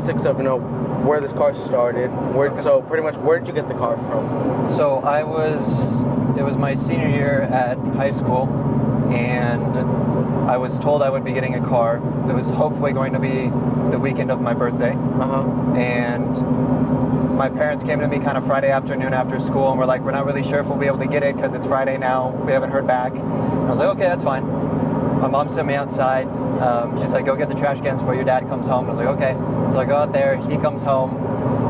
basics of, you know, where this car started. So pretty much, where did you get the car from? So it was my senior year at high school, and I was told I would be getting a car. It was hopefully going to be the weekend of my birthday. And my parents came to me kind of Friday afternoon after school and were like, we're not really sure if we'll be able to get it because it's Friday now. We haven't heard back. I was like, okay, that's fine. My mom sent me outside. She's like, go get the trash cans before your dad comes home. I was like, okay. So I go out there, he comes home.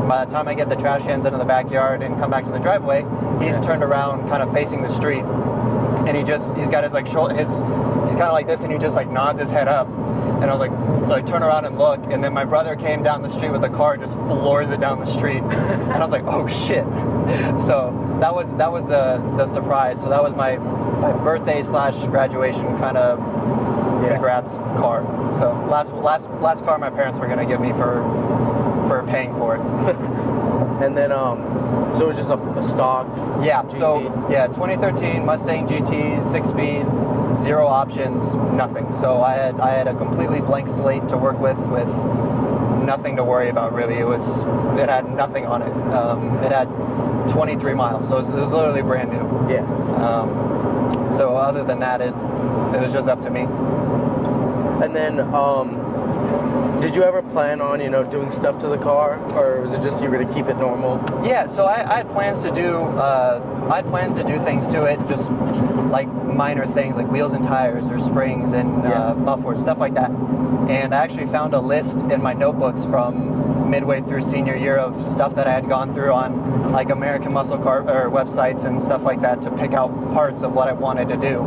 By the time I get the trash cans into the backyard and come back to the driveway, he's turned around kind of facing the street. And he's got his like shoulder, he's kind of like this, and he just like nods his head up. And I was like, so I turn around and look, and then my brother came down the street with a car, just floors it down the street. And I was like, oh shit. So that was the surprise. So that was my birthday / graduation kind of congrats car. So last car my parents were gonna give me for paying for it. And then so it was just a stock GT. So 2013 Mustang GT, 6-speed, 0 options, nothing. So I had a completely blank slate to work with nothing to worry about really. It had nothing on it. It had 23 miles, so it was literally brand new. So other than that, it was just up to me. And then did you ever plan on, you know, doing stuff to the car, or was it just you were gonna keep it normal? Yeah, so I had plans to do things to it, just like minor things like wheels and tires or springs and mufflers, stuff like that. And I actually found a list in my notebooks from midway through senior year of stuff that I had gone through on like American muscle car or websites and stuff like that to pick out parts of what I wanted to do.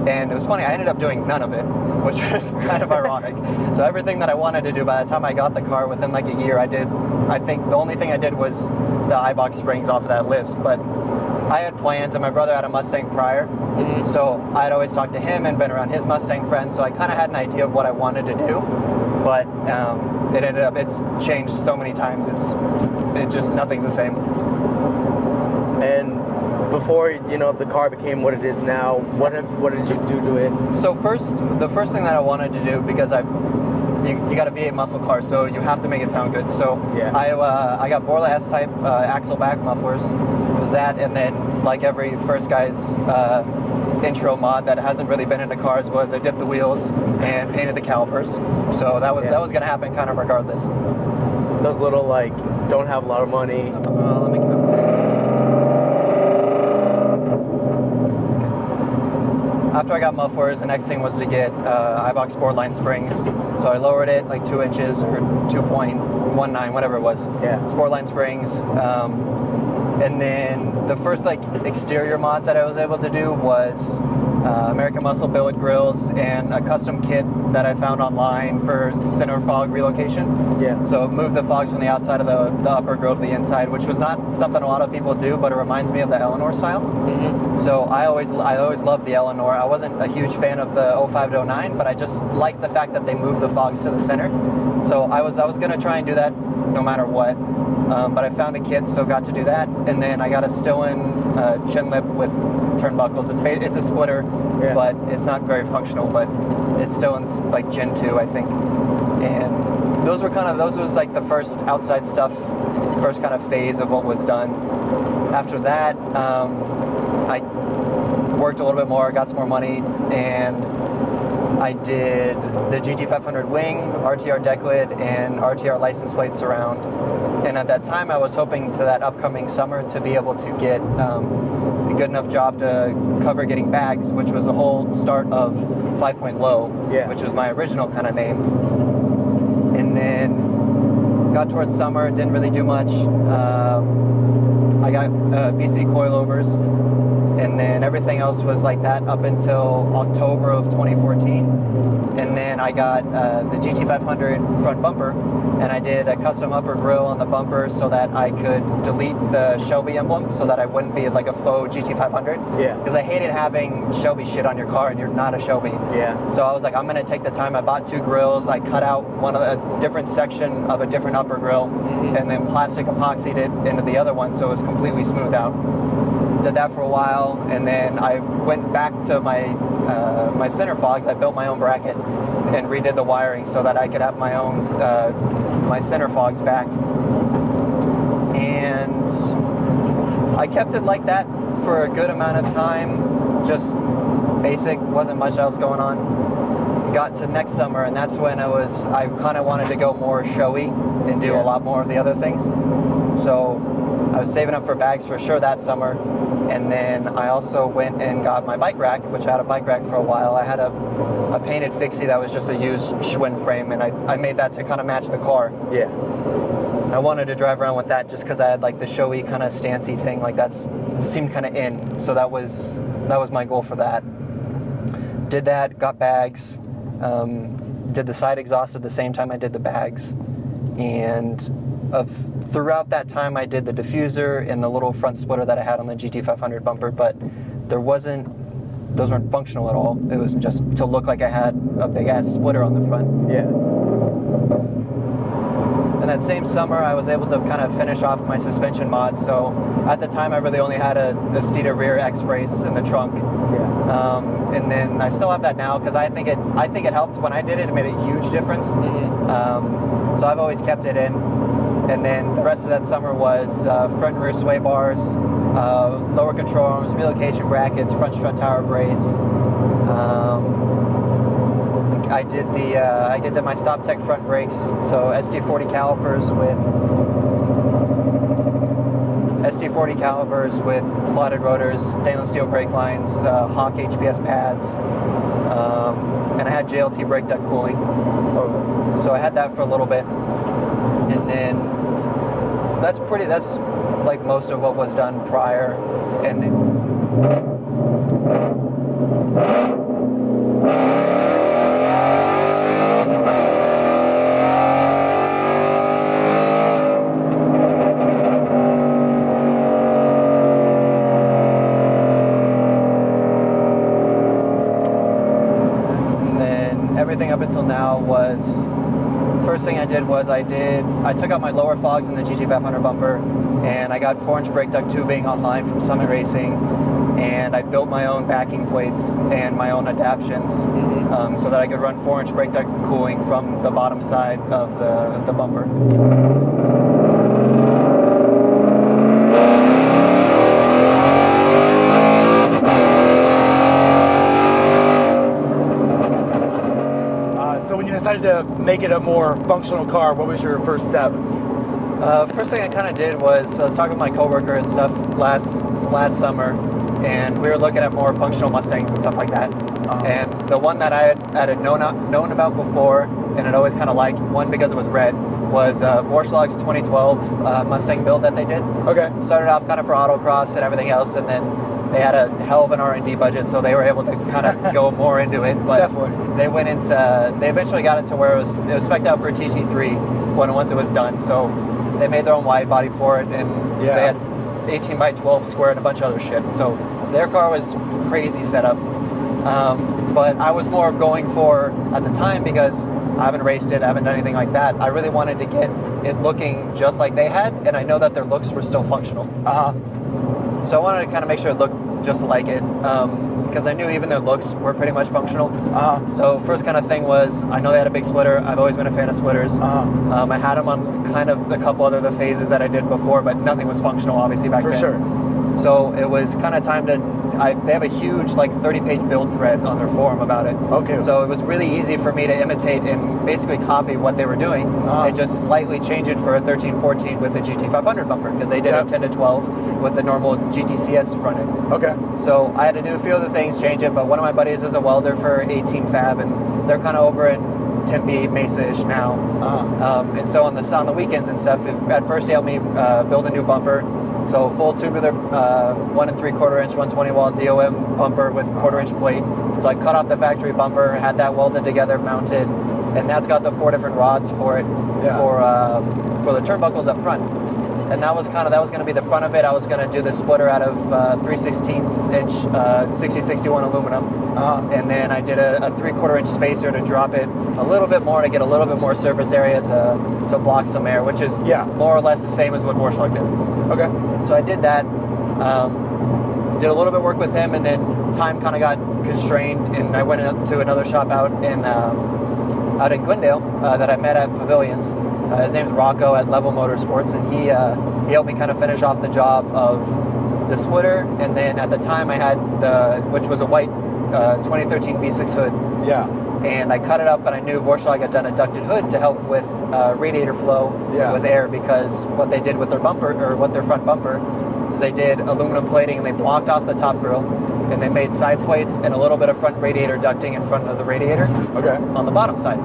And it was funny, I ended up doing none of it, which was kind of ironic. So everything that I wanted to do, by the time I got the car, within like a year, I think the only thing I did was the iBox springs off of that list. But I had plans, and my brother had a Mustang prior, so I'd always talked to him and been around his Mustang friends, so I kind of had an idea of what I wanted to do. But it's changed so many times. Nothing's the same. And before, you know, the car became what it is now, what did you do to it? So the first thing that I wanted to do, because you got a V8 muscle car, so you have to make it sound good. So I got Borla S-type axle back mufflers. It was that, and then like every first guy's intro mod that hasn't really been into cars was I dipped the wheels and painted the calipers. So that was gonna happen kind of regardless. Those little like don't have a lot of money. Let me go. After I got mufflers, the next thing was to get iBox Sportline springs. So I lowered it like 2 inches or 2.19, whatever it was. Sportline springs. And then the first like exterior mods that I was able to do was American Muscle billet grills and a custom kit that I found online for center fog relocation. So it moved the fogs from the outside of the upper grill to the inside, which was not something a lot of people do, but it reminds me of the Eleanor style. So I always loved the Eleanor. I wasn't a huge fan of the 05 to 09, but I just liked the fact that they moved the fogs to the center. So I was gonna try and do that no matter what. But I found a kit, so got to do that. And then I got a Stillen chin lip with turnbuckles. It's a splitter, but it's not very functional, but it's Stillen's like Gen 2, I think. And those was like the first outside stuff, first kind of phase of what was done. After that, I worked a little bit more, got some more money, and I did the GT500 wing, RTR Decklid, and RTR license plate surround. And at that time, I was hoping to that upcoming summer to be able to get a good enough job to cover getting bags, which was the whole start of 5 Point Low, which was my original kind of name. And then got towards summer, didn't really do much. I got BC coilovers, and then everything else was like that up until October of 2014. And then I got the GT500 front bumper, and I did a custom upper grille on the bumper so that I could delete the Shelby emblem so that I wouldn't be like a faux GT500. Because I hated having Shelby shit on your car and you're not a Shelby. So I was like, I'm gonna take the time. I bought 2 grills. I cut out a different section of a different upper grill, and then plastic epoxied it into the other one so it was completely smoothed out. did that for a while, and then I went back to my my center fogs. I built my own bracket and redid the wiring so that I could have my own my center fogs back. And I kept it like that for a good amount of time, just basic, wasn't much else going on. Got to next summer, and that's when I kind of wanted to go more showy and do a lot more of the other things. So I was saving up for bags for sure that summer, and then I also went and got my bike rack, which I had a bike rack for a while. I had a painted fixie that was just a used Schwinn frame, and I made that to kind of match the car. Yeah. I wanted to drive around with that just because I had like the showy kind of stancy thing, like that seemed kind of in. So that was my goal for that. Did that, got bags, did the side exhaust at the same time I did the bags, and throughout that time I did the diffuser and the little front splitter that I had on the GT500 bumper, but those weren't functional at all. It was just to look like I had a big ass splitter on the front. Yeah. And that same summer, I was able to kind of finish off my suspension mod. So at the time, I really only had a Steeda rear X-brace in the trunk. Yeah. And then I still have that now because I think it helped when I did it. It made a huge difference. Mm-hmm. So I've always kept it in. And then the rest of that summer was front and rear sway bars, lower control arms, relocation brackets, front strut tower brace. I did my StopTech front brakes, so SD40 calipers with slotted rotors, stainless steel brake lines, Hawk HPS pads, and I had JLT brake duct cooling. So I had that for a little bit, and then that's like most of what was done prior, and then everything up until now was, first thing I did was I took out my lower fogs in the GT500 bumper, and I got 4-inch brake duct tubing online from Summit Racing, and I built my own backing plates and my own adaptions, so that I could run 4-inch brake duct cooling from the bottom side of the bumper. So when you decided to make it a more functional car, what was your first step? First thing I kind of did was I was talking with my coworker and stuff last summer, and we were looking at more functional Mustangs and stuff like that. And the one that I had known about before, and had always kind of liked, one because it was red, was Vorschlag's 2012 Mustang build that they did. Okay. Started off kind of for autocross and everything else, and then they had a hell of an R&D budget, so they were able to kind of go more into it. But they went into, they eventually got it to where it was spec'd out for a TT3 once it was done. So they made their own wide body for it, and they had 18 by 12 square and a bunch of other shit. So their car was crazy setup. But I was more of going for, at the time, because I haven't raced it, I haven't done anything like that, I really wanted to get it looking just like they had, and I know that their looks were still functional. So I wanted to kind of make sure it looked just like it, because I knew even their looks were pretty much functional. So first kind of thing was, I know they had a big splitter. I've always been a fan of splitters. I had them on kind of a couple other the phases that I did before, but nothing was functional obviously back then. For sure. So it was kind of time to, they have a huge like 30-page build thread on their forum about it. Okay. So it was really easy for me to imitate and basically copy what they were doing, and just slightly change it for a 1314 with a GT500 bumper, because they did a 10 to 12 with the normal GTCS front end. Okay. So I had to do a few other things, change it, but one of my buddies is a welder for 18 Fab, and they're kind of over in Tempe, Mesa-ish now. And so on the weekends and stuff, at first he helped me build a new bumper. So full tubular 1 3/4 inch 120 wall DOM bumper with 1/4 inch plate. So I cut off the factory bumper, had that welded together, mounted, and that's got the 4 different rods for it, for the turnbuckles up front. And that was going to be the front of it. I was going to do the splitter out of 3/16 inch 6061 aluminum, and then I did a 3/4 inch spacer to drop it a little bit more to get a little bit more surface area to block some air, which is more or less the same as what Vorschlag did. Okay. So I did that. did a little bit of work with him, and then time kind of got constrained, and I went to another shop out in Glendale that I met at Pavilions. His name's Rocco at Level Motorsports, and he helped me kind of finish off the job of the splitter, and then at the time I had which was a white 2013 V6 hood. Yeah. And I cut it up, and I knew Vorschlag had done a ducted hood to help with radiator flow with air, because what they did with their bumper, or what their front bumper, is they did aluminum plating and they blocked off the top grill, and they made side plates and a little bit of front radiator ducting in front of the radiator on the bottom side.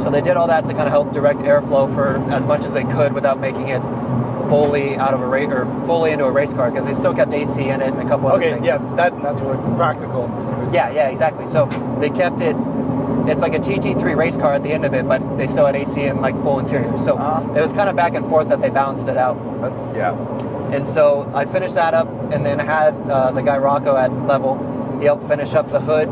So they did all that to kind of help direct airflow for as much as they could without making it fully out of a race, or fully into a race car, because they still kept AC in it and a couple other things. Yeah, that's really practical. Yeah, exactly. So they kept it. It's like a TT3 race car at the end of it, but they still had AC and like full interior. So it was kind of back and forth that they balanced it out. And so I finished that up, and then I had the guy Rocco at Level. He helped finish up the hood,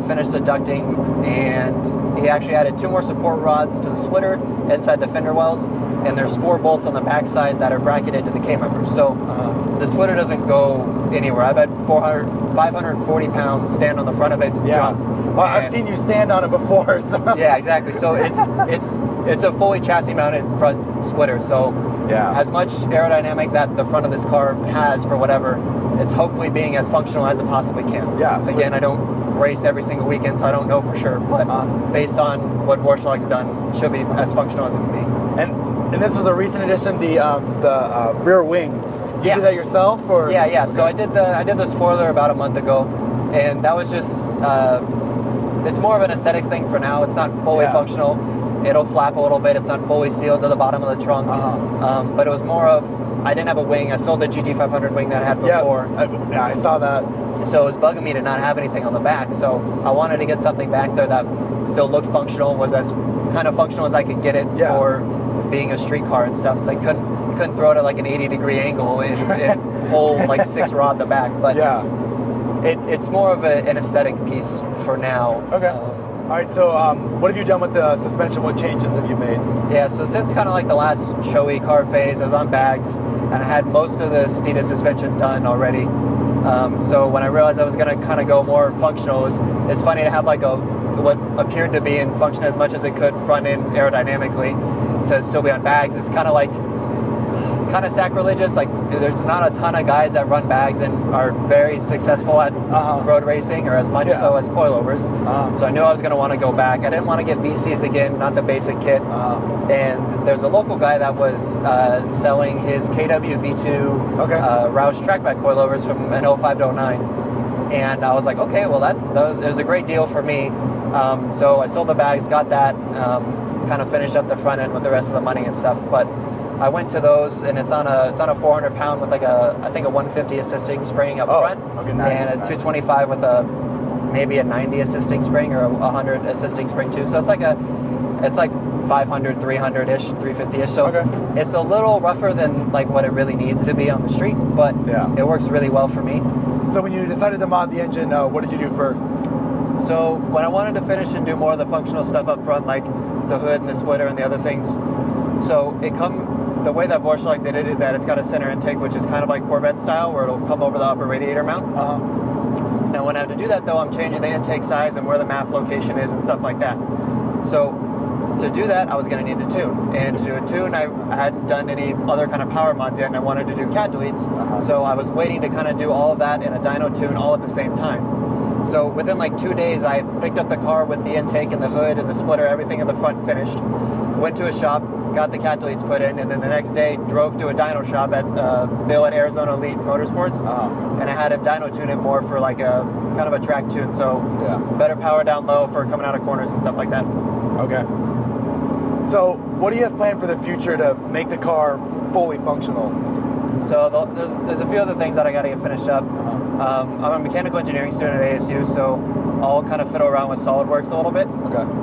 finish the ducting, and he actually added 2 more support rods to the splitter inside the fender wells, and there's 4 bolts on the backside that are bracketed to the K-member. So the splitter doesn't go anywhere. I've had 540 pounds stand on the front of it and jump. Well, I've seen you stand on it before. So. Yeah, exactly. So it's a fully chassis mounted front splitter. So as much aerodynamic that the front of this car has for whatever, it's hopefully being as functional as it possibly can. Yeah. Again, I don't race every single weekend, so I don't know for sure. But based on what Vorschlag's done, it should be as functional as it can be. And this was a recent addition, the rear wing. You did that yourself, or? Yeah. So I did the spoiler about a month ago, and that was just it's more of an aesthetic thing for now. It's not fully functional. It'll flap a little bit. It's not fully sealed to the bottom of the trunk. But it was more of, I didn't have a wing. I sold the GT500 wing that I had before. Yeah, I saw that. So it was bugging me to not have anything on the back. So I wanted to get something back there that still looked functional, was as kind of functional as I could get it for being a street car and stuff. So I couldn't throw it at like an 80-degree angle and pull like 6 rod in the back. But it's more of an aesthetic piece for now. All right, so what have you done with the suspension? What changes have you made? Yeah, so since kind of like the last showy car phase, I was on bags, and I had most of the Steeda suspension done already. So when I realized I was going to kind of go more functional, it's funny to have like what appeared to be and function as much as it could front end aerodynamically to still be on bags. It's kind of like sacrilegious. Like, there's not a ton of guys that run bags and are very successful at road racing, or as much so as coilovers. So I knew I was going to want to go back. I didn't want to get BCs again, not the basic kit. And there's a local guy that was selling his KW V2 Roush trackback coilovers from an 05 to 09. And I was like, okay, well it was a great deal for me. So I sold the bags, got that, kind of finished up the front end with the rest of the money and stuff. But I went to those, and it's on a 400 pound with like I think a 150 assisting spring up front, and a 225 with maybe a 90 assisting spring, or a 100 assisting spring too. So it's like 500, 300-ish, 350-ish. So it's a little rougher than like what it really needs to be on the street, but it works really well for me. So when you decided to mod the engine, what did you do first? So when I wanted to finish and do more of the functional stuff up front, like the hood and the splitter and the other things, so the way that Vorschlag did it is that it's got a center intake, which is kind of like Corvette style, where it'll come over the upper radiator mount. Now when I have to do that though, I'm changing the intake size and where the MAF location is and stuff like that. So to do that, I was going to need to tune. And to do a tune, I hadn't done any other kind of power mods yet, and I wanted to do cat deletes. So I was waiting to kind of do all of that in a dyno tune all at the same time. So within like 2 days, I picked up the car with the intake and the hood and the splitter, everything in the front finished. Went to a shop, got the cat deletes put in, and then the next day drove to a dyno shop at Bill at Arizona Elite Motorsports, and I had him dyno tune it more for like a kind of a track tune, so better power down low for coming out of corners and stuff like that. Okay. So what do you have planned for the future to make the car fully functional? So there's a few other things that I got to get finished up. I'm a mechanical engineering student at ASU, so I'll kind of fiddle around with SolidWorks a little bit.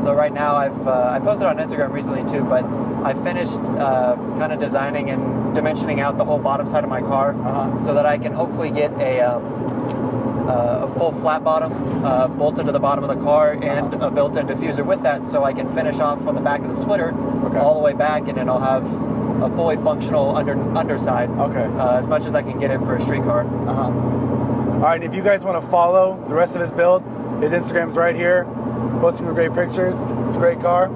So right now I posted on Instagram recently too, but I finished kind of designing and dimensioning out the whole bottom side of my car, so that I can hopefully get a full flat bottom bolted to the bottom of the car, and a built-in diffuser with that, so I can finish off on the back of the splitter all the way back, and then I'll have a fully functional underside. Okay. As much as I can get it for a street car. All right, if you guys want to follow the rest of his build, his Instagram's right here. Post some great pictures. It's a great car.